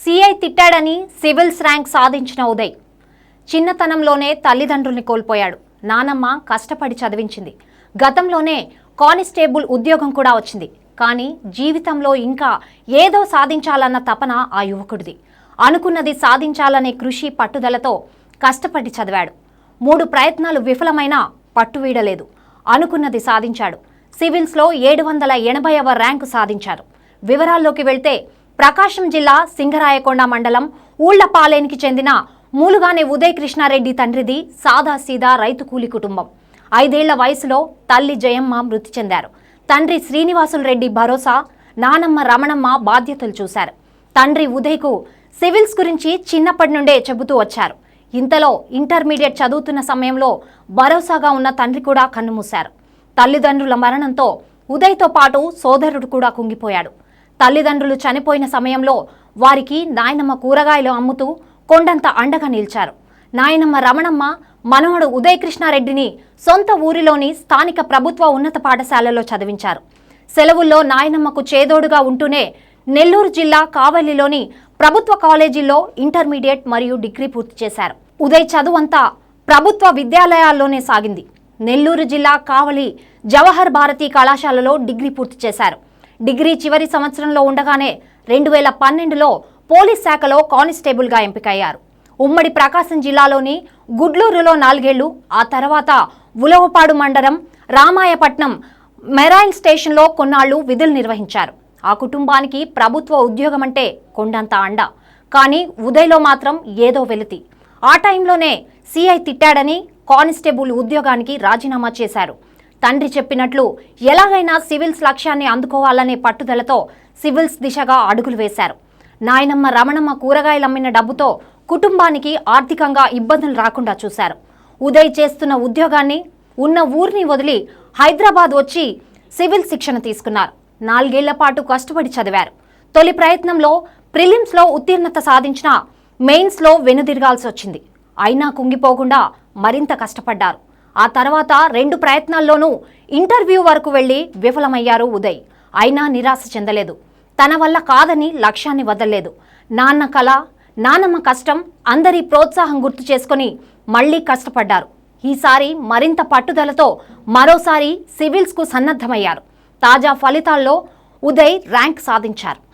CI తిట్టాడని civils rank సాధించిన ఉదయ్ చిన్నతనంలోనే తల్లిదండ్రుల్ని కోల్పోయాడు. నానమ్మ కష్టపడి చదివించింది. గతంలోనే కానిస్టేబుల్ ఉద్యోగం కూడా వచ్చింది. కానీ జీవితంలో ఇంకా ఏదో సాధించాలన్న తపన ఆ యువకుడిది. అనుకున్నది సాధించాలనే కృషి పట్టుదలతో కష్టపడి చదివాడు. 3 ప్రయత్నాలు విఫలమైనా పట్టు వీడలేదు. అనుకున్నది సాధించాడు. సివిల్స్లో 780వ ర్యాంకు సాధించారు. వివరాల్లోకి వెళ్తే ప్రకాశం జిల్లా సింగరాయకొండ మండలం ఊళ్లపాలెనికి చెందిన మూలుగానే ఉదయ్ కృష్ణారెడ్డి తండ్రిది సాదాసీదా రైతు కూలి కుటుంబం. 5 ఏళ్ల వయసులో తల్లి జయమ్మ మృతి చెందారు. తండ్రి శ్రీనివాసులు రెడ్డి భరోసా, నానమ్మ రమణమ్మ బాధ్యతలు చూశారు. తండ్రి ఉదయ్కు సివిల్స్ గురించి చిన్నప్పటి నుండే చెబుతూ వచ్చారు. ఇంతలో ఇంటర్మీడియట్ చదువుతున్న సమయంలో భరోసాగా ఉన్న తండ్రి కూడా కన్నుమూశారు. తల్లిదండ్రుల మరణంతో ఉదయ్తో పాటు సోదరుడు కూడా కుంగిపోయాడు. తల్లిదండ్రులు చనిపోయిన సమయంలో వారికి నాయనమ్మ కూరగాయలు అమ్ముతూ కొండంత అండగా నిలిచారు. నాయనమ్మ రమణమ్మ మనవడు ఉదయ్ కృష్ణారెడ్డిని సొంత ఊరిలోని స్థానిక ప్రభుత్వ ఉన్నత పాఠశాలలో చదివించారు. సెలవుల్లో నాయనమ్మకు చేదోడుగా ఉంటూనే నెల్లూరు జిల్లా కావలిలోని ప్రభుత్వ కాలేజీల్లో ఇంటర్మీడియట్ మరియు డిగ్రీ పూర్తి చేశారు. ఉదయ్ చదువంతా ప్రభుత్వ విద్యాలయాల్లోనే సాగింది. నెల్లూరు జిల్లా కావలి జవహర్ భారతి కళాశాలలో డిగ్రీ పూర్తి చేశారు. డిగ్రీ చివరి సంవత్సరంలో ఉండగానే 2012లో పోలీస్ శాఖలో కానిస్టేబుల్గా ఎంపికయ్యారు. ఉమ్మడి ప్రకాశం జిల్లాలోని గుడ్లూరులో 4 ఏళ్లు, ఆ తర్వాత ఉలవపాడు మండలం రామాయపట్నం మెరైన్ స్టేషన్లో కొన్నాళ్లు విధులు నిర్వహించారు. ఆ కుటుంబానికి ప్రభుత్వ ఉద్యోగం అంటే కొండంత అండ. కానీ ఉదయ్లో మాత్రం ఏదో వెలితి. ఆ టైంలోనే సీఐ తిట్టాడని కానిస్టేబుల్ ఉద్యోగానికి రాజీనామా చేశారు. తండ్రి చెప్పినట్లు ఎలాగైనా సివిల్స్ లక్ష్యాన్ని అందుకోవాలనే పట్టుదలతో సివిల్స్ దిశగా అడుగులు వేశారు. నాయనమ్మ రమణమ్మ కూరగాయలమ్మిన డబ్బుతో కుటుంబానికి ఆర్థికంగా ఇబ్బందులు రాకుండా చూశారు. ఉదయ్ చేస్తున్న ఉద్యోగాన్ని, ఉన్న ఊరిని వదిలి హైదరాబాద్ వచ్చి సివిల్ శిక్షణ తీసుకున్నారు. 4 ఏళ్ల పాటు కష్టపడి చదివారు. తొలి ప్రయత్నంలో ప్రిలిమ్స్లో ఉత్తీర్ణత సాధించిన మెయిన్స్లో వెనుదిరగాల్సి వచ్చింది. అయినా కుంగిపోకుండా మరింత కష్టపడ్డారు. ఆ తర్వాత 2 ప్రయత్నాల్లోనూ ఇంటర్వ్యూ వరకు వెళ్లి విఫలమయ్యారు ఉదయ్. అయినా నిరాశ చెందలేదు. తన వల్ల కాదని లక్ష్యాన్ని వదలలేదు. నాన్న కళ, నానమ్మ కష్టం, అందరి ప్రోత్సాహం గుర్తు చేసుకుని మళ్లీ కష్టపడ్డారు. ఈసారి మరింత పట్టుదలతో మరోసారి సివిల్స్కు సన్నద్ధమయ్యారు. తాజా ఫలితాల్లో ఉదయ్ ర్యాంక్ సాధించారు.